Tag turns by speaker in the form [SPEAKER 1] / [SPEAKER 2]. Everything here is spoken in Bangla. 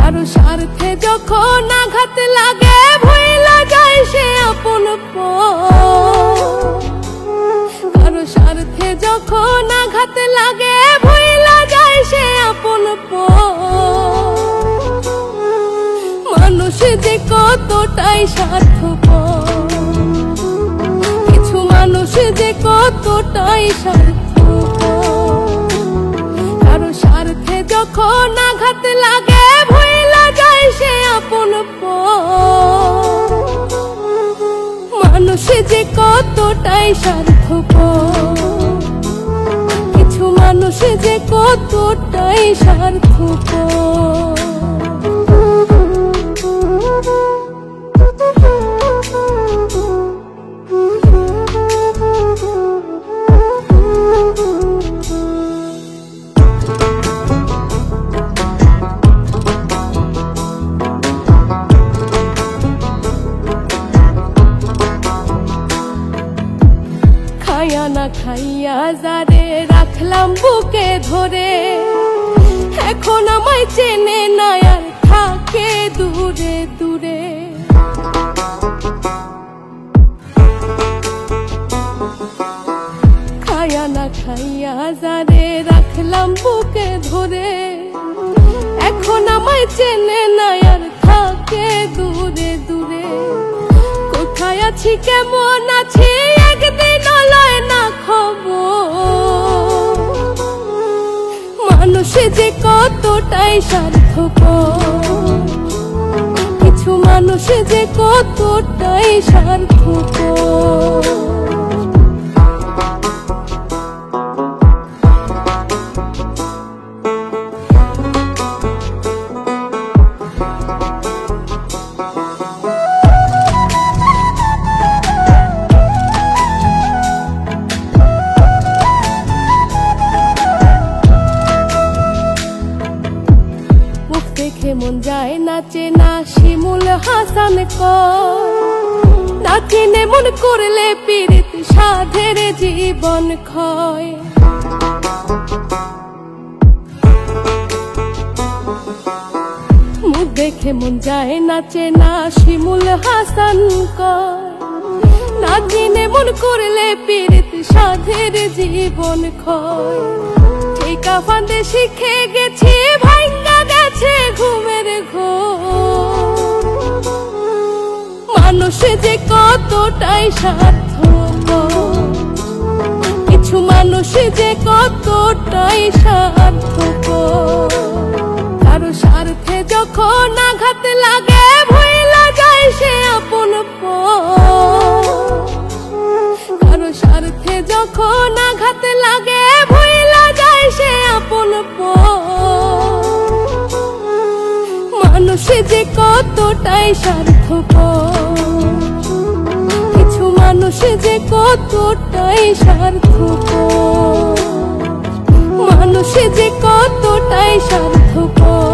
[SPEAKER 1] কারো স্বার্থে যখন আঘাত লাগে ভুইলা যায় সে আপন কারো স্বার্থে যখন আঘাত লাগে ভুইলা যায় সে আপন মানুষ যে কতটাই স্বার্থপর, কিছু মানুষ যে কতটাই স্বার্থপর। কারো স্বার্থে যখন আঘাত লাগে ভুইলা যায় সে আপন মানুষ যে কতটাই স্বার্থপর, কিছু মানুষ যে কতটাই স্বার্থপর। খাইয়া না খাইয়া যারে রাখলাম বুকে ধরে, এখন আমায় চেনে না আর থাকে দূরে দূরে। খাইয়া না খাইয়া যারে রাখলাম বুকে ধরে, এখন আমায় চেনে না আর থাকে দূরে দূরে। কোথায় আছি কেমন আছি একদিন লয় না খবর, মানুষ যে কতটাই স্বার্থপর, কিছু মানুষ যে কতটাই স্বার্থপর। দেখে মন যায় নাচে না শিমুল হাসান না চিনে মন করলে পীড়িত সাধের জীবন ক্ষয়। মুখ দেখে মন যায় নাচে না শিমুল হাসান না চিনে মন করলে পীড়িত সাধের জীবন ক্ষয়। ঠিকা ফাঁদে শিখে গেছি ভাঙ্গা গেছে ঘুমের ঘোর, মানুষ যে কতটাই স্বার্থপর, কিছু মানুষ যে কতটাই স্বার্থপর। কারো স্বার্থে যখন আঘাত লাগে ভুইলা যায় সে আপন কারো স্বার্থে যখন আঘাত লাগে ভুইলা যায় সে আপন মানুষ যে কতটাই স্বার্থপর, কিছু মানুষ যে কতটাই স্বার্থপর, মানুষ যে কতটাই স্বার্থপর।